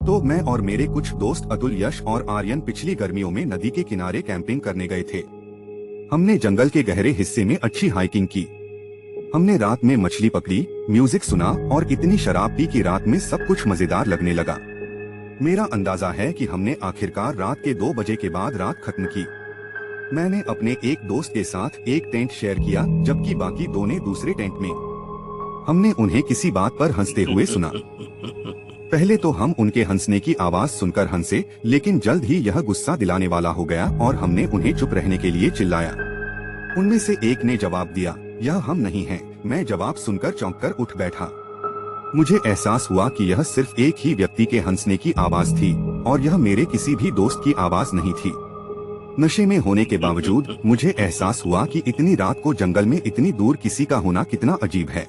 तो मैं और मेरे कुछ दोस्त अतुल, यश और आर्यन पिछली गर्मियों में नदी के किनारे कैंपिंग करने गए थे। हमने जंगल के गहरे हिस्से में अच्छी हाइकिंग की। हमने रात में मछली पकड़ी, म्यूजिक सुना और इतनी शराब पी कि रात में सब कुछ मजेदार लगने लगा। मेरा अंदाजा है कि हमने आखिरकार रात के 2 बजे के बाद रात खत्म की। मैंने अपने एक दोस्त के साथ एक टेंट शेयर किया, जबकि बाकी 2 ने दूसरे टेंट में। हमने उन्हें किसी बात पर हंसते हुए सुना। पहले तो हम उनके हंसने की आवाज सुनकर हंसे, लेकिन जल्द ही यह गुस्सा दिलाने वाला हो गया और हमने उन्हें चुप रहने के लिए चिल्लाया। उनमें से एक ने जवाब दिया, यह हम नहीं हैं। मैं जवाब सुनकर चौंककर उठ बैठा। मुझे एहसास हुआ कि यह सिर्फ एक ही व्यक्ति के हंसने की आवाज थी और यह मेरे किसी भी दोस्त की आवाज नहीं थी। नशे में होने के बावजूद मुझे एहसास हुआ कि इतनी रात को जंगल में इतनी दूर किसी का होना कितना अजीब है।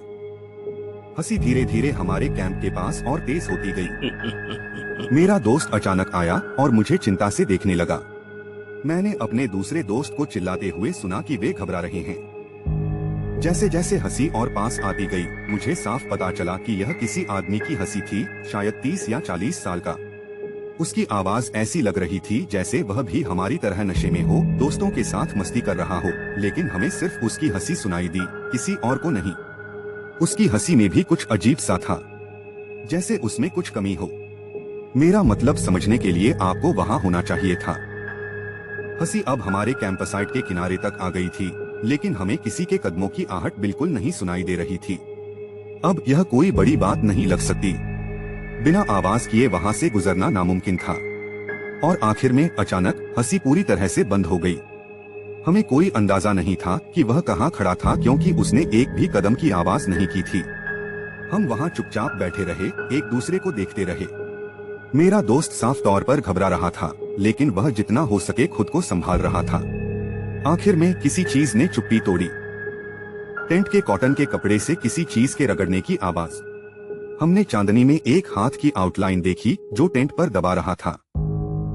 हंसी धीरे धीरे हमारे कैंप के पास और तेज होती गई। मेरा दोस्त अचानक आया और मुझे चिंता से देखने लगा। मैंने अपने दूसरे दोस्त को चिल्लाते हुए सुना कि वे घबरा रहे हैं। जैसे जैसे हंसी और पास आती गई, मुझे साफ पता चला कि यह किसी आदमी की हंसी थी, शायद 30 या 40 साल का। उसकी आवाज ऐसी लग रही थी जैसे वह भी हमारी तरह नशे में हो, दोस्तों के साथ मस्ती कर रहा हो, लेकिन हमें सिर्फ उसकी हंसी सुनाई दी, किसी और को नहीं। उसकी हंसी में भी कुछ अजीब सा था, जैसे उसमें कुछ कमी हो। मेरा मतलब समझने के लिए आपको वहाँ होना चाहिए था। हंसी अब हमारे कैंपसाइट के किनारे तक आ गई थी, लेकिन हमें किसी के कदमों की आहट बिल्कुल नहीं सुनाई दे रही थी। अब यह कोई बड़ी बात नहीं लग सकती। बिना आवाज किए वहाँ से गुजरना नामुमकिन था। और आखिर में अचानक हंसी पूरी तरह से बंद हो गई। हमें कोई अंदाजा नहीं था कि वह कहाँ खड़ा था, क्योंकि उसने एक भी कदम की आवाज नहीं की थी। हम वहाँ चुपचाप बैठे रहे, एक दूसरे को देखते रहे। मेरा दोस्त साफ तौर पर घबरा रहा था, लेकिन वह जितना हो सके खुद को संभाल रहा था। आखिर में किसी चीज ने चुप्पी तोड़ी। टेंट के कॉटन के कपड़े से किसी चीज के रगड़ने की आवाज। हमने चांदनी में एक हाथ की आउटलाइन देखी जो टेंट पर दबा रहा था।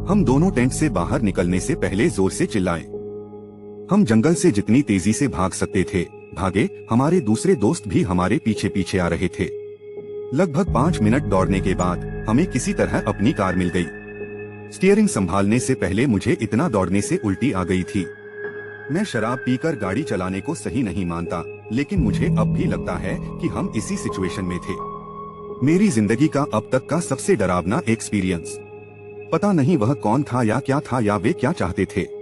हम दोनों टेंट से बाहर निकलने से पहले जोर से चिल्लाए। हम जंगल से जितनी तेजी से भाग सकते थे भागे। हमारे दूसरे दोस्त भी हमारे पीछे पीछे आ रहे थे। लगभग 5 मिनट दौड़ने के बाद हमें किसी तरह अपनी कार मिल गई। स्टीयरिंग संभालने से पहले मुझे इतना दौड़ने से उल्टी आ गई थी। मैं शराब पीकर गाड़ी चलाने को सही नहीं मानता, लेकिन मुझे अब भी लगता है कि हम इसी सिचुएशन में थे। मेरी जिंदगी का अब तक का सबसे डरावना एक्सपीरियंस। पता नहीं वह कौन था या क्या था, या वे क्या चाहते थे।